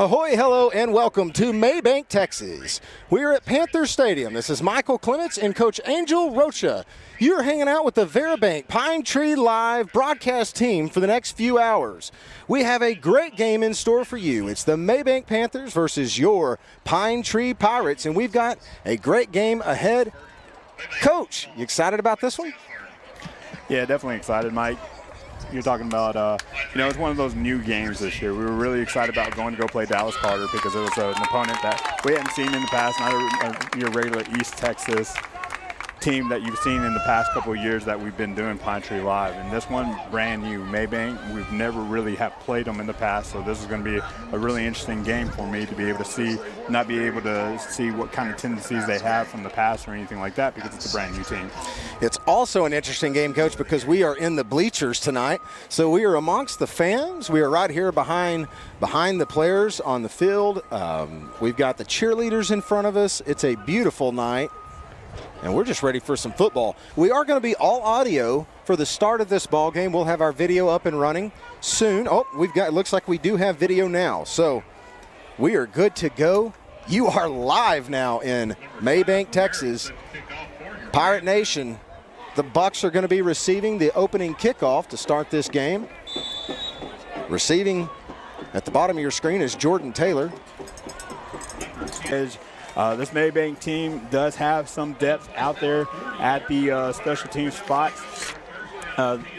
Ahoy, hello, and welcome to Mabank, Texas. We're at Panther Stadium. This is Michael Clements and Coach Angel Rocha. You're hanging out with the Mabank Pine Tree Live broadcast team for the next few hours. We have a great game in store for you. It's the Mabank Panthers versus your Pine Tree Pirates, and we've got a great game ahead. Coach, you excited about this one? Yeah, definitely excited, Mike. You're talking about, it's one of those new games this year. We were really excited about going to go play Dallas Carter because it was an opponent that we hadn't seen in the past, not your regular East Texas team that you've seen in the past couple of years that we've been doing Pine Tree Live. And this one, brand new. Mabank, we've never really have played them in the past, so this is going to be a really interesting game for me to be able to see, not be able to see what kind of tendencies they have from the past or anything like that because it's a brand new team. It's also an interesting game, Coach, because we are in the bleachers tonight. So we are amongst the fans. We are right here behind the players on the field. We've got the cheerleaders in front of us. It's a beautiful night, and we're just ready for some football. We are going to be all audio for the start of this ball game. We'll have our video up and running soon. Oh, it looks like we do have video now. So we are good to go. You are live now in Mabank, Texas. Pirate Nation. The Bucks are going to be receiving the opening kickoff to start this game. Receiving at the bottom of your screen is Jordan Taylor. This Mabank team does have some depth out there at the special team spots.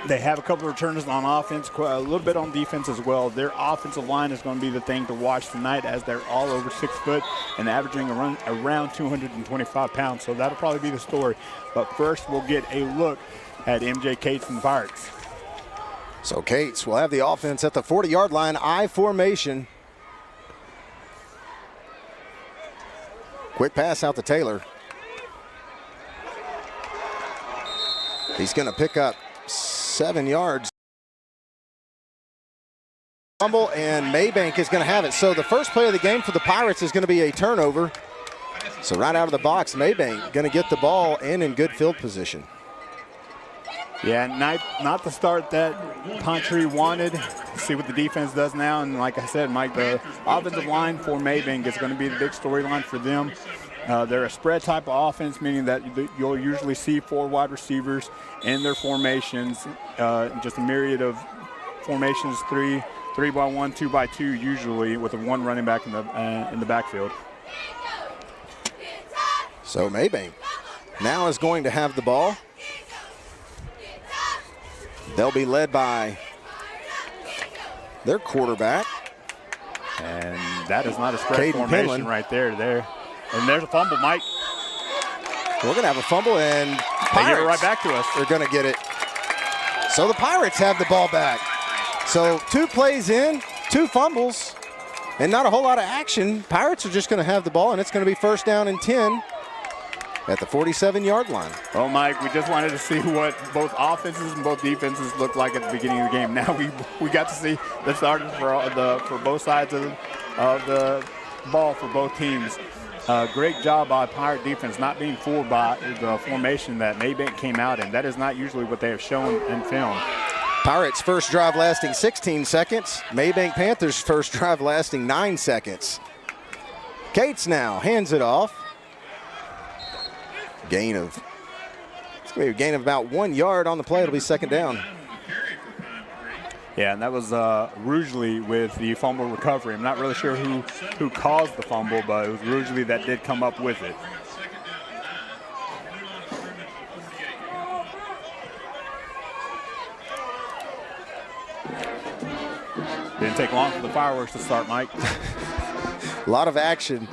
They have a couple of returners on offense, a little bit on defense as well. Their offensive line is going to be the thing to watch tonight as they're all over 6 foot and averaging around 225 pounds. So that'll probably be the story. But first, we'll get a look at MJ Cates and the Pirates. So Cates will have the offense at the 40-yard line, I formation. Quick pass out to Taylor. He's going to pick up 7 yards. Fumble, and Mabank is going to have it. So the first play of the game for the Pirates is going to be a turnover. So right out of the box, Mabank going to get the ball and in good field position. Yeah, not the start that Pine Tree wanted. See what the defense does now. And like I said, Mike, the offensive line for Mabank is going to be the big storyline for them. They're a spread type of offense, meaning that you'll usually see 4 wide receivers in their formations, just a myriad of formations, 3-by-1, 2-by-2 usually, with a 1 running back in the backfield. So Mabank now is going to have the ball. They'll be led by their quarterback. And that is not a spread formation right there. And there's a fumble, Mike. We're going to have a fumble, and Pirates, they give it right back to us. They're going to get it. So the Pirates have the ball back. So 2 plays in, 2 fumbles, and not a whole lot of action. Pirates are just going to have the ball, and it's going to be first down and 10 at the 47-yard line. Oh, Mike, we just wanted to see what both offenses and both defenses looked like at the beginning of the game. Now we got to see the starters for both sides of the ball for both teams. Great job by Pirate defense not being fooled by the formation that Mabank came out in. That is not usually what they have shown in film. Pirates' first drive lasting 16 seconds. Mabank Panthers' first drive lasting 9 seconds. Cates now hands it off. It's going to be a gain of about 1 yard on the play. It'll be second down. Yeah, and that was Rougeley with the fumble recovery. I'm not really sure who caused the fumble, but it was Rougeley that did come up with it. Didn't take long for the fireworks to start, Mike. A lot of action.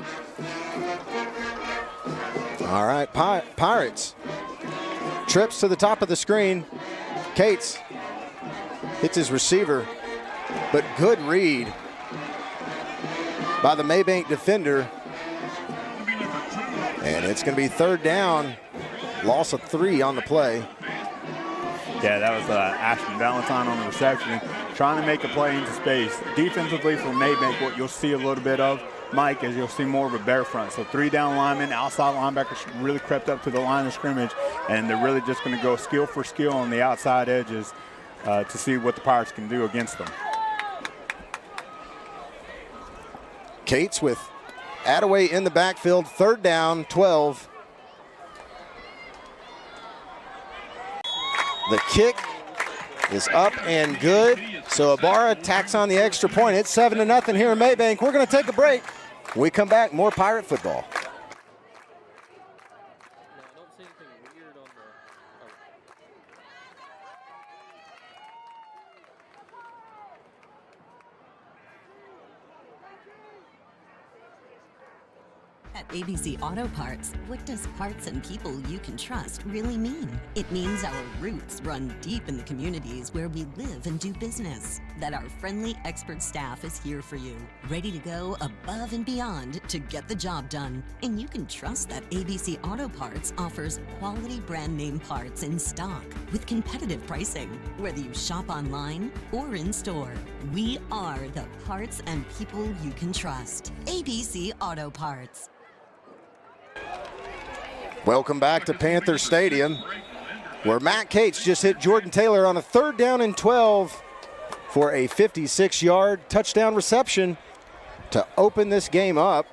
All right, Pirates. Trips to the top of the screen. Cates hits his receiver, but good read by the Mabank defender. And it's going to be third down. Loss of 3 on the play. Yeah, that was Ashton Valentine on the reception, trying to make a play into space. Defensively for Mabank, what you'll see a little bit of, Mike, is you'll see more of a bear front. So 3 down linemen, outside linebackers really crept up to the line of scrimmage, and they're really just going to go skill for skill on the outside edges to see what the Pirates can do against them. Cates with Attaway in the backfield, 3rd down, 12. The kick is up and good. So Ibarra tacks on the extra point. It's 7-0 here in Mabank. We're going to take a break. When we come back, more Pirate football. At ABC Auto Parts, what does parts and people you can trust really mean? It means our roots run deep in the communities where we live and do business. That our friendly expert staff is here for you, ready to go above and beyond to get the job done. And you can trust that ABC Auto Parts offers quality brand name parts in stock with competitive pricing, whether you shop online or in store. We are the parts and people you can trust. ABC Auto Parts. Welcome back to Panther Stadium, where Matt Cates just hit Jordan Taylor on a 3rd down and 12 for a 56-yard touchdown reception to open this game up.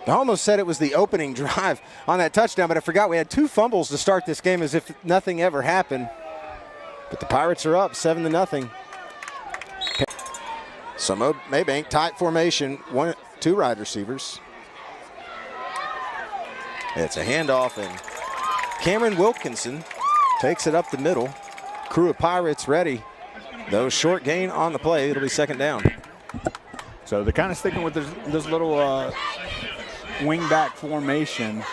I almost said it was the opening drive on that touchdown, but I forgot we had 2 fumbles to start this game as if nothing ever happened. But the Pirates are up 7-0. So Mabank tight formation, 2 wide receivers. It's a handoff, and Cameron Wilkinson takes it up the middle. Crew of Pirates ready. Though short gain on the play, it'll be 2nd down. So they're kind of sticking with this little wing back formation.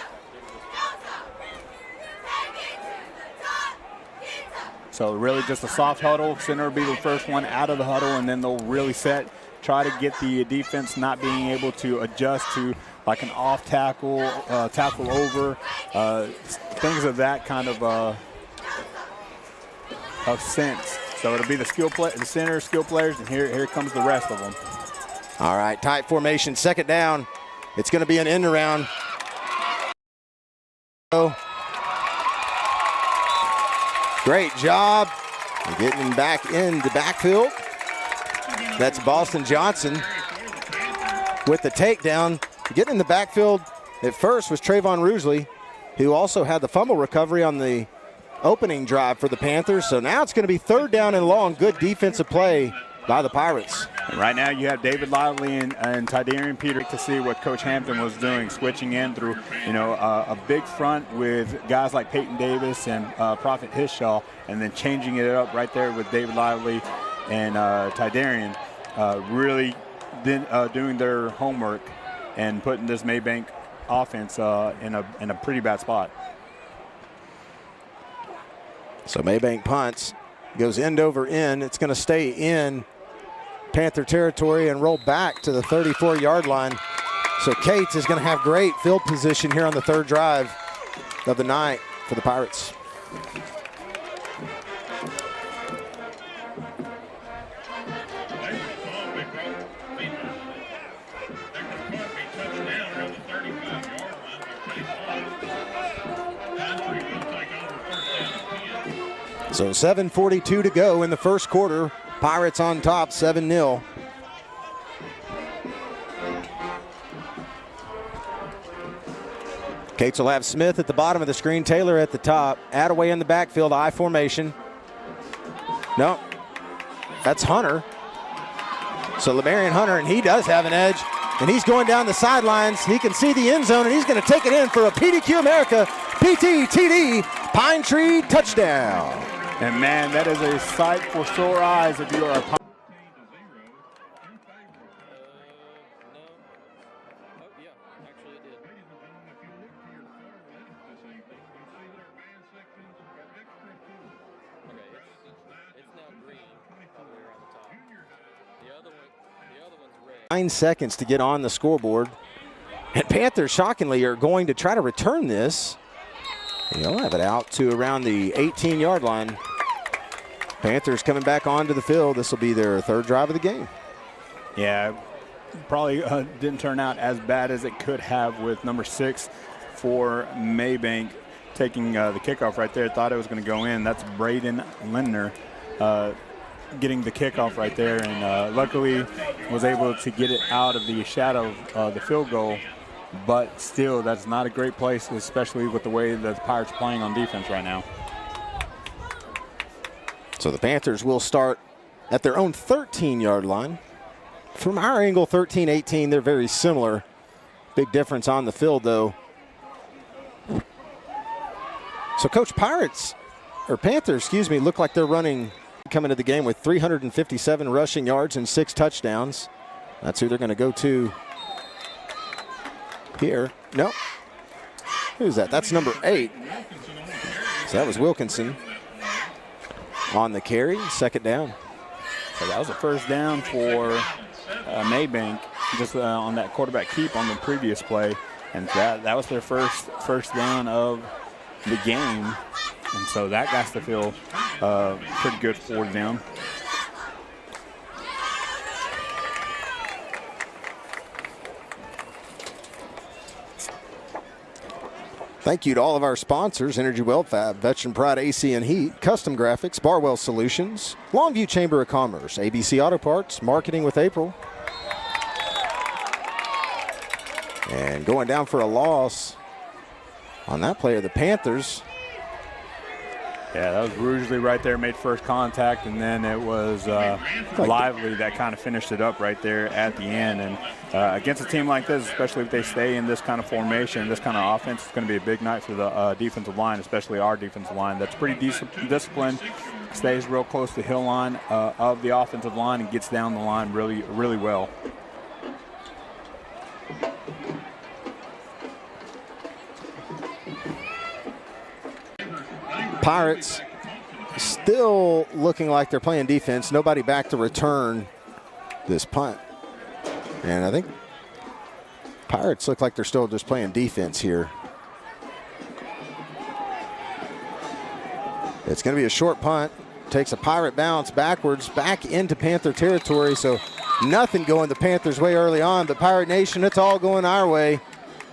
So really just a soft huddle. Center will be the first one out of the huddle, and then they'll really try to get the defense not being able to adjust to like an off tackle, tackle over, things of that kind of sense. So it'll be the center skill players, and here comes the rest of them. All right, tight formation, 2nd down. It's going to be an end around. Great job getting him back in the backfield. That's Boston Johnson with the takedown. Getting in the backfield at first was Trayvon Rusley, who also had the fumble recovery on the opening drive for the Panthers. So now it's going to be 3rd down and long. Good defensive play by the Pirates. And right now you have David Lively and Tidarian Peter to see what Coach Hampton was doing, switching in through a big front with guys like Peyton Davis and Prophet Hishaw, and then changing it up right there with David Lively and Tidarian, really doing their homework and putting this Mabank offense in a pretty bad spot. So Mabank punts, goes end over end. It's going to stay in Panther territory and roll back to the 34-yard line. So Cates is going to have great field position here on the 3rd drive of the night for the Pirates. So 7:42 to go in the first quarter. Pirates on top, 7-0. Cates will have Smith at the bottom of the screen, Taylor at the top. Attaway in the backfield, I formation. No, that's Hunter. So LeMarion Hunter, and he does have an edge, and he's going down the sidelines. He can see the end zone, and he's going to take it in for a PDQ America PTTD Pine Tree touchdown. And man, that is a sight for sore eyes if you are a Pine. Nine seconds to get on the scoreboard. And Panthers, shockingly, are going to try to return this. They'll have it out to around the 18-yard line. Panthers coming back onto the field. This will be their 3rd drive of the game. Yeah, probably didn't turn out as bad as it could have with number 6 for Mabank taking the kickoff right there. Thought it was going to go in. That's Braden Lindner. getting the kickoff right there, and luckily was able to get it out of the shadow of the field goal. But still, that's not a great place, especially with the way that the Pirates are playing on defense right now. So the Panthers will start at their own 13-yard line. From our angle, 13-18, they're very similar. Big difference on the field, though. So, Coach, Panthers, look like they're running, coming to the game with 357 rushing yards and 6 touchdowns. That's who they're going to go to here. No. Who's that? That's number 8. So that was Wilkinson on the carry, second down. So that was a first down for Mabank, just on that quarterback keep on the previous play. And that was their first down of the game. And so that got to feel pretty good for them. Thank you to all of our sponsors: Energy Well Fab, Veteran Pride AC and Heat, Custom Graphics, Barwell Solutions, Longview Chamber of Commerce, ABC Auto Parts, Marketing with April. And going down for a loss on that play of the Panthers. Yeah, that was Rougeley right there, made first contact, and then it was Lively that kind of finished it up right there at the end. And against a team like this, especially if they stay in this kind of formation, this kind of offense, it's going to be a big night for the defensive line, especially our defensive line. That's pretty disciplined, stays real close to the hill line of the offensive line and gets down the line really, really well. Pirates still looking like they're playing defense. Nobody back to return this punt. And I think Pirates look like they're still just playing defense here. It's going to be a short punt. Takes a Pirate bounce backwards, back into Panther territory. So nothing going the Panthers' way early on. But Pirate Nation, it's all going our way.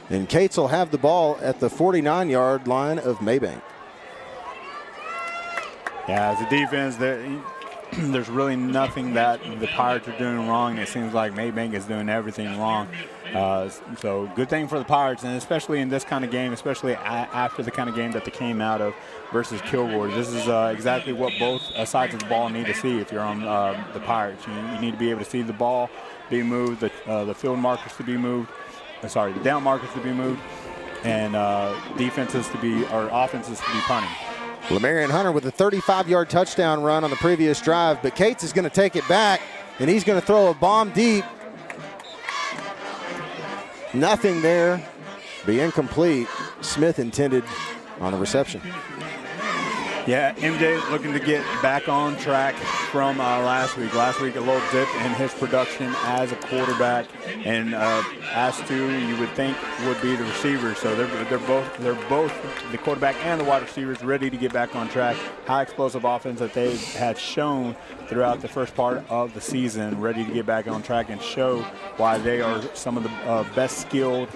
And Cates will have the ball at the 49-yard line of Mabank. Yeah, as a defense, there's really nothing that the Pirates are doing wrong. It seems like Mabank is doing everything wrong. So good thing for the Pirates, and especially in this kind of game, especially after the kind of game that they came out of versus Kilgore. This is exactly what both sides of the ball need to see if you're on the Pirates. You need to be able to see the ball be moved, the field markers to be moved, the down markers to be moved, and offenses to be punting. Lamarion Hunter with a 35-yard touchdown run on the previous drive, but Cates is going to take it back, and he's going to throw a bomb deep. Nothing there. Be incomplete. Smith intended on the reception. Yeah, MJ looking to get back on track from last week. Last week, a little dip in his production as a quarterback, and as to you would think would be the receivers. So they're both the quarterback and the wide receivers ready to get back on track. High explosive offense that they had shown throughout the first part of the season, ready to get back on track and show why they are some of the best skilled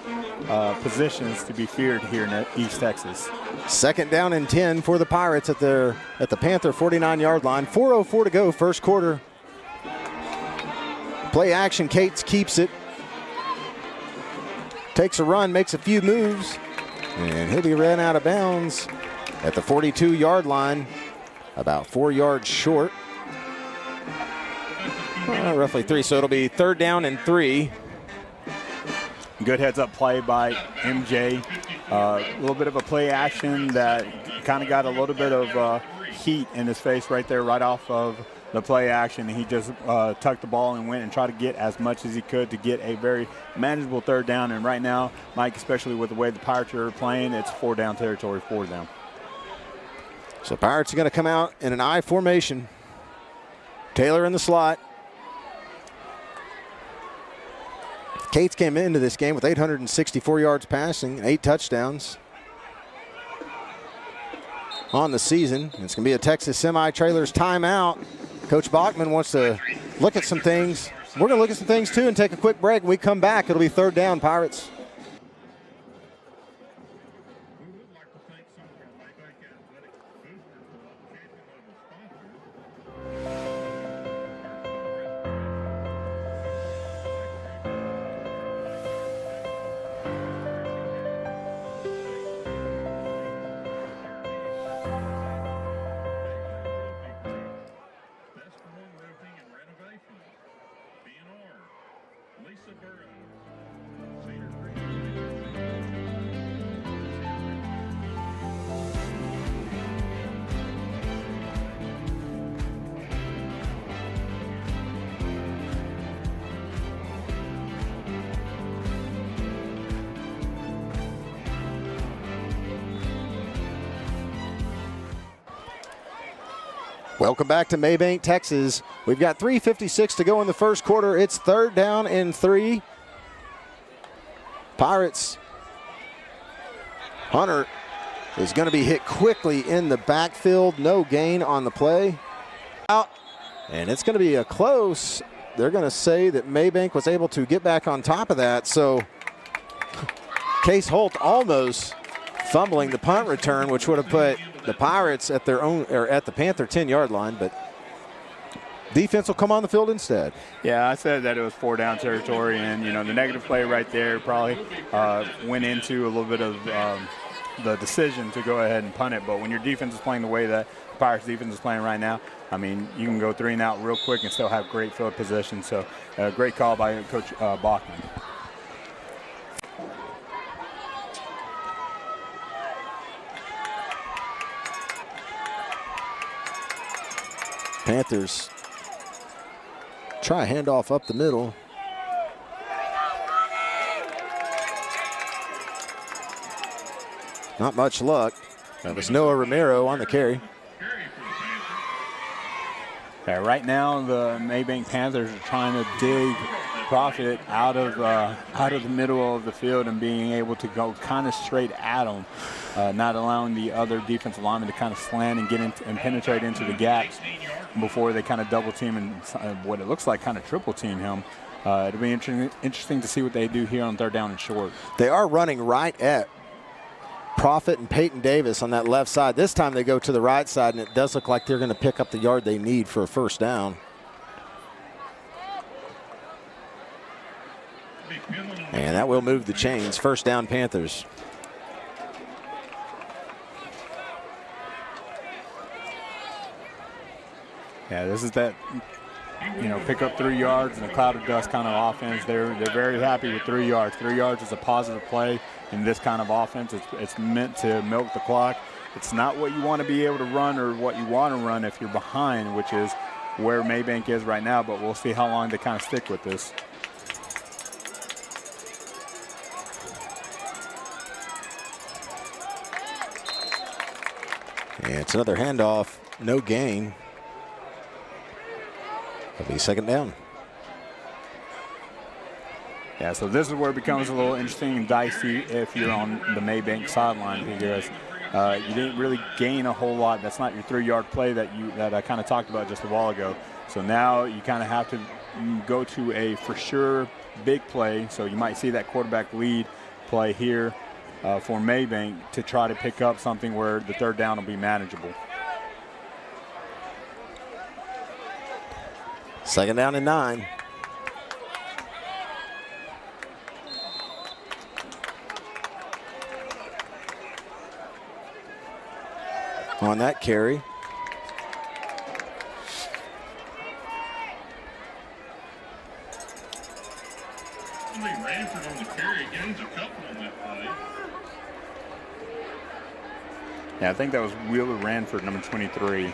positions to be feared here in East Texas. Second down and 10 for the Pirates at the Panther 49-yard line. 4:04 to go, first quarter. Play action, Cates keeps it. Takes a run, makes a few moves, and he'll be ran out of bounds at the 42-yard line, about 4 yards short. Roughly 3, so it'll be third down and 3. Good heads-up play by MJ. A little bit of a play action that kind of got a little bit of heat in his face right there, right off of the play action. He just tucked the ball and went and tried to get as much as he could to get a very manageable third down. And right now, Mike, especially with the way the Pirates are playing, it's 4-down territory for them. So Pirates are going to come out in an I formation. Taylor in the slot. Cates came into this game with 864 yards passing and 8 touchdowns on the season. It's going to be a Texas Semi-Trailers timeout. Coach Bachman wants to look at some things. We're going to look at some things too and take a quick break. When we come back, it'll be third down, Pirates. Welcome back to Mabank, Texas. We've got 3:56 to go in the first quarter. It's 3rd down and 3. Pirates. Hunter is going to be hit quickly in the backfield. No gain on the play. Out. And it's going to be a close. They're going to say that Mabank was able to get back on top of that. So Case Holt almost fumbling the punt return, which would have put the Pirates at their own, or at the Panther 10-yard line, but defense will come on the field instead. Yeah, I said that it was 4-down territory, and the negative play right there probably went into a little bit of the decision to go ahead and punt it. But when your defense is playing the way that the Pirates defense is playing right now, I mean, you can go 3 and out real quick and still have great field position. So great call by Coach Bachman. Panthers try a handoff up the middle. Not much luck. That was Noah Romero on the carry. Yeah, right now the Mabank Panthers are trying to dig Profit out of the middle of the field and being able to go kind of straight at him, not allowing the other defensive linemen to kind of slant and get into and penetrate into the gaps before they kind of double team and what it looks like kind of triple team him. It'll be interesting to see what they do here on 3rd down and short. They are running right at Profit and Peyton Davis on that left side. This time they go to the right side, and it does look like they're going to pick up the yard they need for a 1st down. And that will move the chains. 1st down, Panthers. Yeah, this is that, pick up 3 yards and a cloud of dust kind of offense. They're very happy with 3 yards. 3 yards is a positive play in this kind of offense. It's meant to milk the clock. It's not what you want to be able to run or what you want to run if you're behind, which is where Mabank is right now, but we'll see how long they kind of stick with this. And it's another handoff, no gain. It'll be 2nd down. Yeah, so this is where it becomes a little interesting and dicey if you're on the Mabank sideline, because you didn't really gain a whole lot. That's not your 3-yard play that I kind of talked about just a while ago. So now you kind of have to go to a for sure big play. So you might see that quarterback lead play here for Mabank to try to pick up something where the 3rd down will be manageable. 2nd down and 9. On that carry. Ranford on the carry gains a couple on that play. Yeah, I think that was Wheeler Ranford, number 23.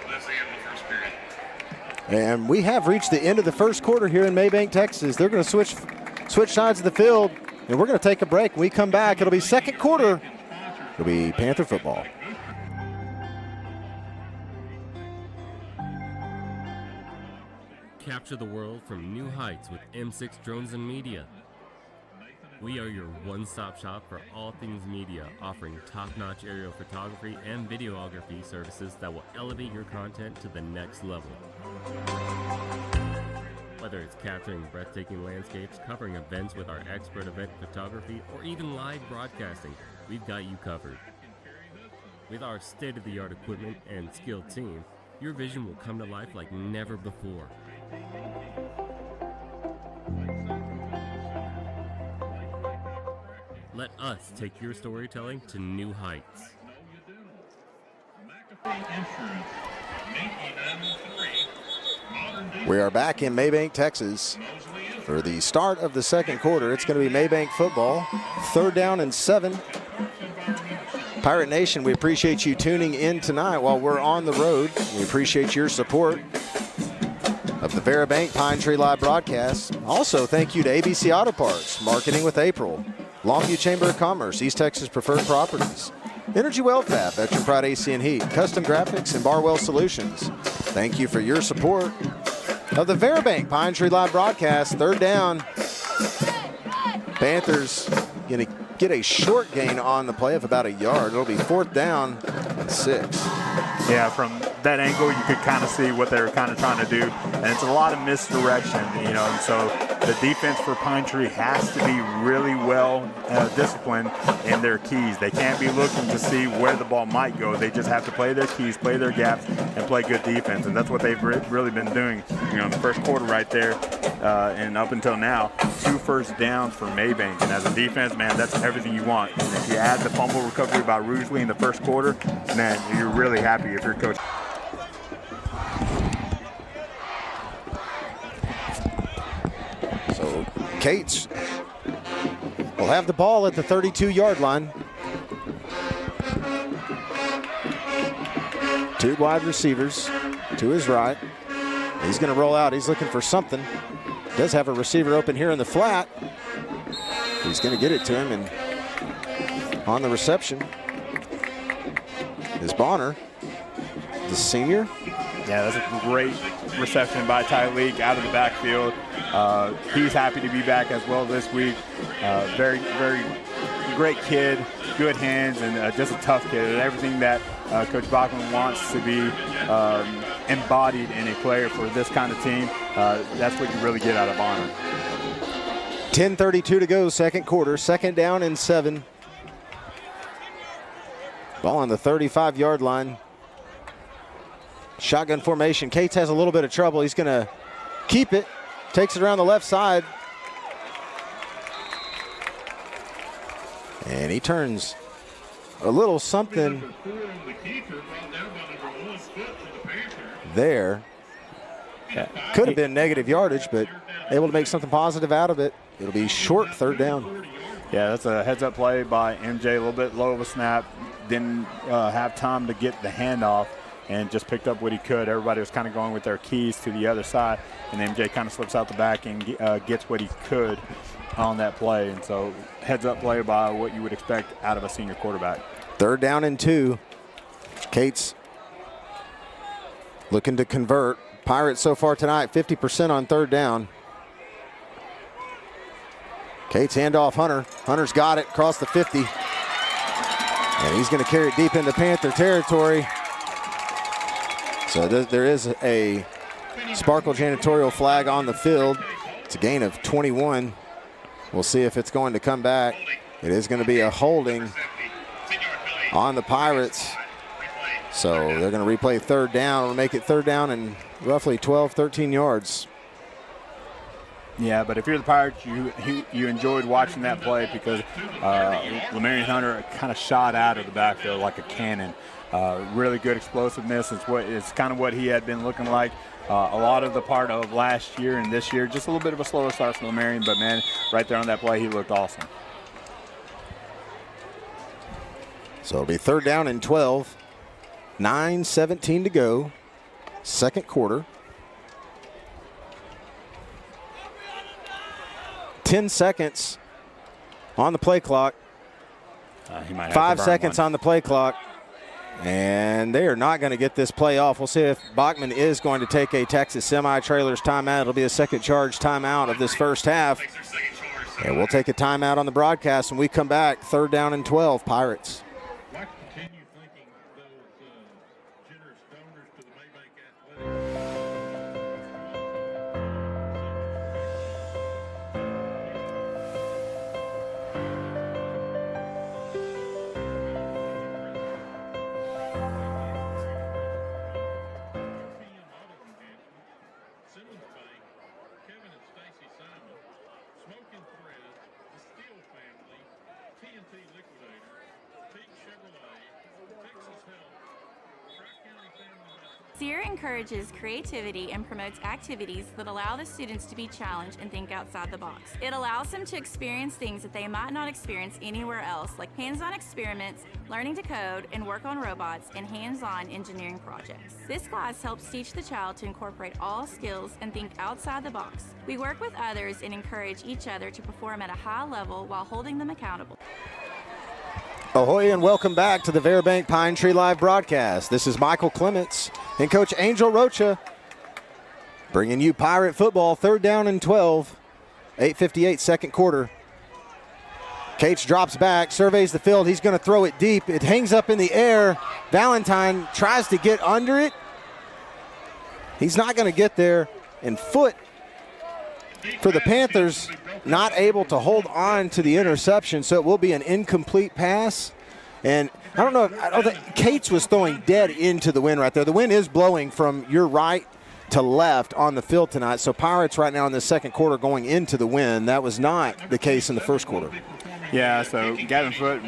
That's the end of the first period. And we have reached the end of the first quarter here in Mabank, Texas. They're going to switch sides of the field, and we're going to take a break. When we come back, it'll be 2nd quarter. It'll be Panther football. Capture the world from new heights with M6 Drones and Media. We are your one-stop shop for all things media, offering top-notch aerial photography and videography services that will elevate your content to the next level. Whether it's capturing breathtaking landscapes, covering events with our expert event photography, or even live broadcasting, we've got you covered. With our state-of-the-art equipment and skilled team, your vision will come to life like never before. Let us take your storytelling to new heights. We are back in Mabank, Texas for the start of the 2nd quarter. It's going to be Mabank football, 3rd down and 7. Pirate Nation, we appreciate you tuning in tonight while we're on the road. We appreciate your support of the Vera Bank Pine Tree Live broadcast. Also, thank you to ABC Auto Parts, Marketing with April, Longview Chamber of Commerce, East Texas Preferred Properties, Energy Well Fab, Veteran Pride AC and Heat, Custom Graphics, and Barwell Solutions. Thank you for your support of the Mabank Pine Tree Live broadcast. Third down. Panthers going to get a short gain on the play of about a yard. It'll be 4th down and 6. Yeah, from that angle, you could kind of see what they were kind of trying to do, and it's a lot of misdirection, you know, and so the defense for Pine Tree has to be really well disciplined in their keys. They can't be looking to see where the ball might go. They just have to play their keys, play their gaps, and play good defense, and that's what they've really been doing, you know, in the first quarter right there, and up until now, 2 first downs for Mabank, and as a defense, man, that's everything you want. And if you add the fumble recovery by Rugeley in the first quarter, man, you're really happy if you're coach. So Cates will have the ball at the 32-yard line. 2 wide receivers to his right. He's going to roll out. He's looking for something. Does have a receiver open here in the flat. He's going to get it to him, and on the reception is Bonner, the senior. Yeah, that's a great reception by Tyleek out of the backfield. He's happy to be back as well this week. Very, very great kid, good hands, and just a tough kid. And everything that Coach Bachman wants to be embodied in a player for this kind of team, that's what you really get out of Bonner. 10:32 to go, second quarter, 2nd down and 7. Ball on the 35-yard line. Shotgun formation. Cates has a little bit of trouble. He's going to keep it. Takes it around the left side. And he turns a little something there. Yeah. Could have been negative yardage, but able to make something positive out of it. It'll be short 3rd down. Yeah, that's a heads-up play by MJ. A little bit low of a snap. Didn't have time to get the handoff and just picked up what he could. Everybody was kind of going with their keys to the other side, and MJ kind of slips out the back and gets what he could on that play. And so heads-up play by what you would expect out of a senior quarterback. 3rd down and 2. Cates looking to convert. Pirates so far tonight, 50% on 3rd down. Cates handoff Hunter. Hunter's got it across the 50. And he's going to carry it deep into Panther territory. So there is a Sparkle janitorial flag on the field. It's a gain of 21. We'll see if it's going to come back. It is going to be a holding on the Pirates. So they're going to replay 3rd down. We'll make it 3rd down and roughly 12, 13 yards. Yeah, but if you're the Pirates, you enjoyed watching that play because Lamarian Hunter kind of shot out of the backfield like a cannon. Really good explosiveness. It's kind of what he had been looking like a lot of the part of last year and this year. Just a little bit of a slower start for Lamarian, but man, right there on that play, he looked awesome. So it'll be 3rd down and 12. 9:17 to go. 2nd quarter. 10 seconds on the play clock. 5 seconds on the play clock. And they are not going to get this play off. We'll see if Bachman is going to take a Texas Semi-Trailers timeout. It'll be a second charge timeout of this first half. And we'll take a timeout on the broadcast when we come back. 3rd down and 12, Pirates. I'd like to continue thanking those generous donors to the Mabank Athletics. Simmons Bank, Kevin and Stacy Simon, Smoking Thread, the Steel Family, TNT Liquidator, Peak Chevrolet, Texas Health, Pratt County Family Medicine. SEER encourages creativity and promotes activities that allow the students to be challenged and think outside the box. It allows them to experience things that they might not experience anywhere else, like hands-on experiments, learning to code and work on robots, and hands-on engineering projects. This class helps teach the child to incorporate all skills and think outside the box. We work with others and encourage each other to perform at a high level while holding them accountable. Ahoy and welcome back to the Mabank Pine Tree Live broadcast. This is Michael Clements and Coach Angel Rocha bringing you Pirate football, 3rd down and 12, 8:58 second quarter. Cates drops back, surveys the field. He's going to throw it deep. It hangs up in the air. Valentine tries to get under it. He's not going to get there. And Foot for the Panthers not able to hold on to the interception, so it will be an incomplete pass. And I don't think Cates was throwing dead into the wind right there. The wind is blowing from your right to left on the field tonight. So Pirates right now in the second quarter going into the wind. That was not the case in the first quarter. Yeah, so Gavin Foot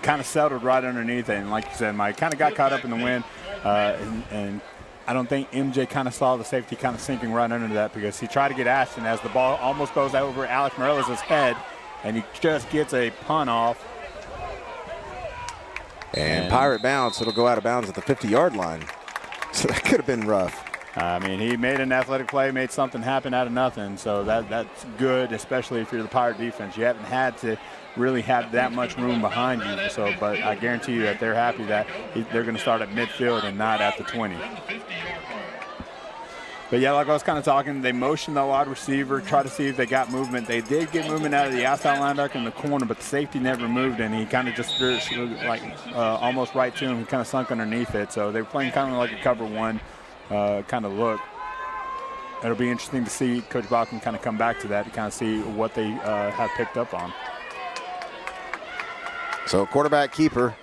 kind of settled right underneath it. And like you said, Mike, kind of got caught up in the wind. And I don't think MJ kind of saw the safety kind of sinking right under that, because he tried to get Ashton as the ball almost goes over Alex Morales' head, and he just gets a punt off. And Pirate bounce. It'll go out of bounds at the 50-yard line. So that could have been rough. I mean, he made an athletic play, made something happen out of nothing. So that's good, especially if you're the Pirate defense. You haven't had to really have that much room behind you. So, but I guarantee you that they're happy that they're going to start at midfield and not at the 20. But yeah, like I was kind of talking, they motioned the wide receiver, try to see if they got movement. They did get movement out of the outside linebacker in the corner, but the safety never moved, and he kind of just like almost right to him. He kind of sunk underneath it. So they were playing kind of like a cover one kind of look. It'll be interesting to see Coach Balkin kind of come back to that to kind of see what they have picked up on. So quarterback keeper.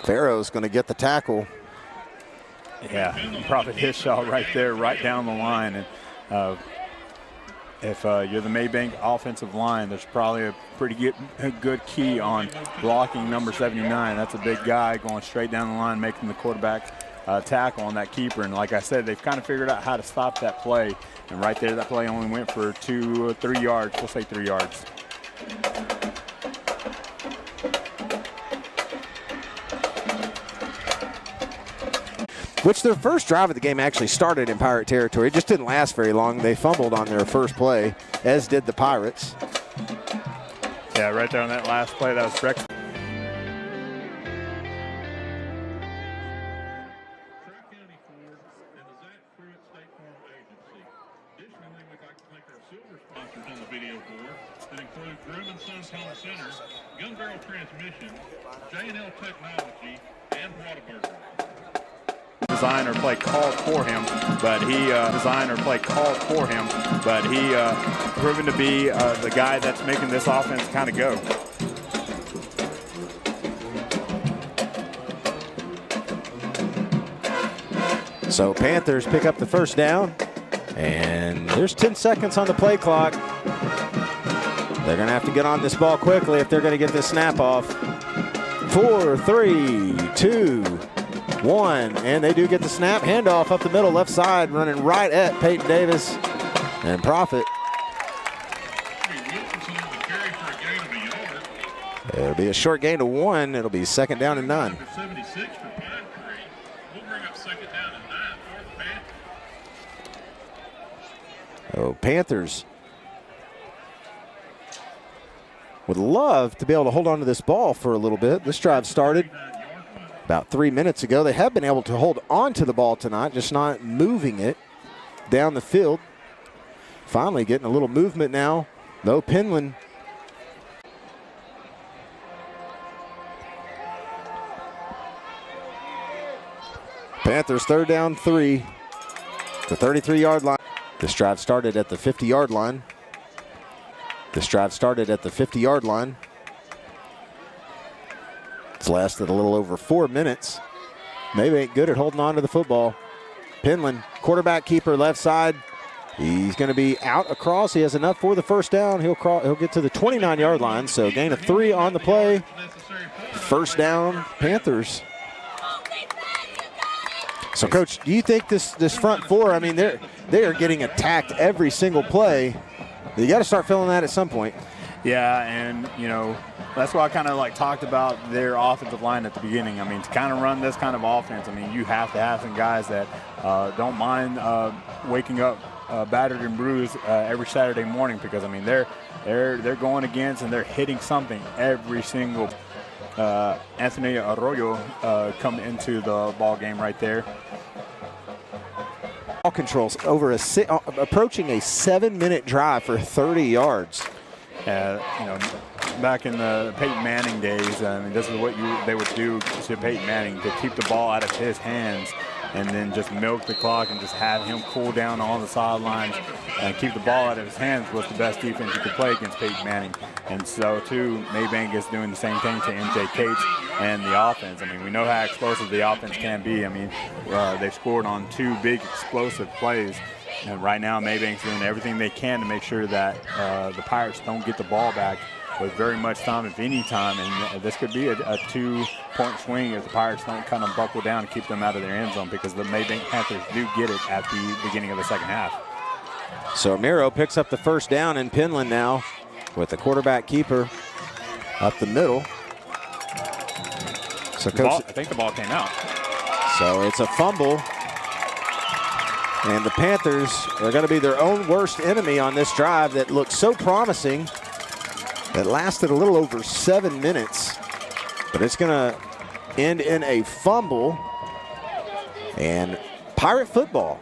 Farrow's going to get the tackle. Yeah, Prophet Hishaw right there, right down the line. And if you're the Mabank offensive line, there's probably a pretty good key on blocking number 79. That's a big guy going straight down the line, making the quarterback tackle on that keeper. And like I said, they've kind of figured out how to stop that play. And right there, that play only went for 2 or 3 yards. We'll say 3 yards. Which their first drive of the game actually started in Pirate territory. It just didn't last very long. They fumbled on their first play, as did the Pirates. Yeah, right there on that last play, that was Breck. Tri County Ford and the Zach Pruitt State Farm Agency. Additionally, we'd like to thank our silver sponsors on the video board that include Groom & Sons Home Center, Gun Barrel Transmission, J&L Technology, and Whataburger. Designer play called for him, but he proven to be the guy that's making this offense kind of go. So Panthers pick up the first down, and there's 10 seconds on the play clock. They're going to have to get on this ball quickly if they're going to get this snap off. 4, 3, 2, 1, and they do get the snap. Handoff up the middle, left side, running right at Peyton Davis and Prophet. It'll be a short gain of 1. It'll be 2nd down and 9. 76 for Pine Tree. We'll bring up 2nd down and 9 for the Panthers. Oh, Panthers would love to be able to hold on to this ball for a little bit. This drive started about 3 minutes ago. They have been able to hold on to the ball tonight, just not moving it down the field. Finally getting a little movement now. No, Penland. Panthers 3rd down 3. The 33-yard line. This drive started at the 50-yard line. It's lasted a little over 4 minutes. Maybe ain't good at holding on to the football. Penland, quarterback keeper, left side. He's going to be out across. He has enough for the first down. He'll get to the 29-yard line. So gain of 3 on the play. First down, Panthers. So, Coach, do you think this front four? I mean, they are getting attacked every single play. You got to start filling that at some point. Yeah, and, you know, that's why I kind of like talked about their offensive line at the beginning. I mean, to kind of run this kind of offense, I mean, you have to have some guys that don't mind waking up battered and bruised every Saturday morning, because, I mean, they're going against and they're hitting something every single Anthony Arroyo come into the ball game right there. Ball controls over approaching a 7-minute drive for 30 yards. You know, back in the Peyton Manning days, I mean, this is what they would do to Peyton Manning, to keep the ball out of his hands and then just milk the clock and just have him cool down on the sidelines and keep the ball out of his hands was the best defense you could play against Peyton Manning. And so, too, Mabank is doing the same thing to MJ Cates and the offense. I mean, we know how explosive the offense can be. I mean, they've scored on 2 big explosive plays. And right now, Mabank's doing everything they can to make sure that the Pirates don't get the ball back with very much time, if any time. And this could be a 2-point swing if the Pirates don't kind of buckle down and keep them out of their end zone, because the Mabank Panthers do get it at the beginning of the second half. So Miro picks up the first down in Penland now with the quarterback keeper up the middle. So Coach, I think the ball came out. So it's a fumble. And the Panthers are going to be their own worst enemy on this drive that looked so promising, that lasted a little over 7 minutes. But it's going to end in a fumble and Pirate football.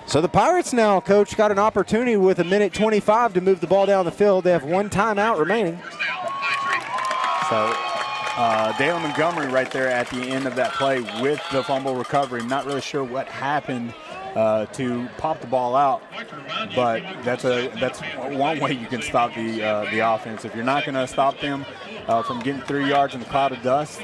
So the Pirates now, Coach, got an opportunity with 1:25 to move the ball down the field. They have 1 timeout remaining. So Dale Montgomery right there at the end of that play with the fumble recovery. I'm not really sure what happened to pop the ball out, but that's one way you can stop the offense. If you're not going to stop them from getting 3 yards in the cloud of dust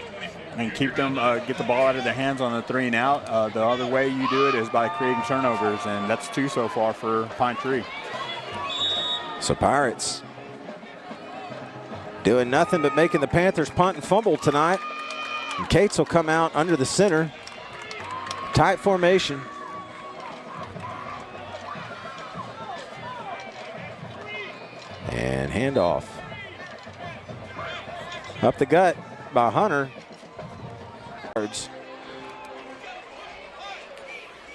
and keep them get the ball out of their hands on the 3 and out, the other way you do it is by creating turnovers, and that's 2 so far for Pine Tree. So Pirates doing nothing but making the Panthers punt and fumble tonight. And Cates will come out under the center. Tight formation. And handoff. Up the gut by Hunter.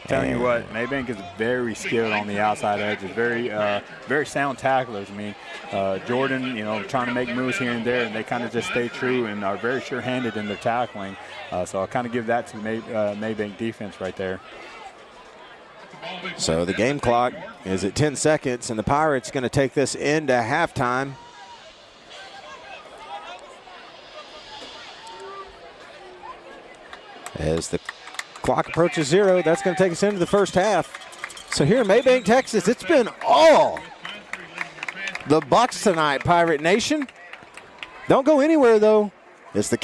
Telling you what, Mabank is very skilled on the outside edges. Very sound tacklers. I mean, Jordan, you know, trying to make moves here and there, and they kind of just stay true and are very sure-handed in their tackling. So I'll kind of give that to the Mabank defense right there. So the game clock is at 10 seconds, and the Pirates going to take this into halftime. As the clock approaches 0, that's going to take us into the first half. So here in Mabank, Texas, it's been all the Bucks tonight, Pirate Nation. Don't go anywhere, though. It's the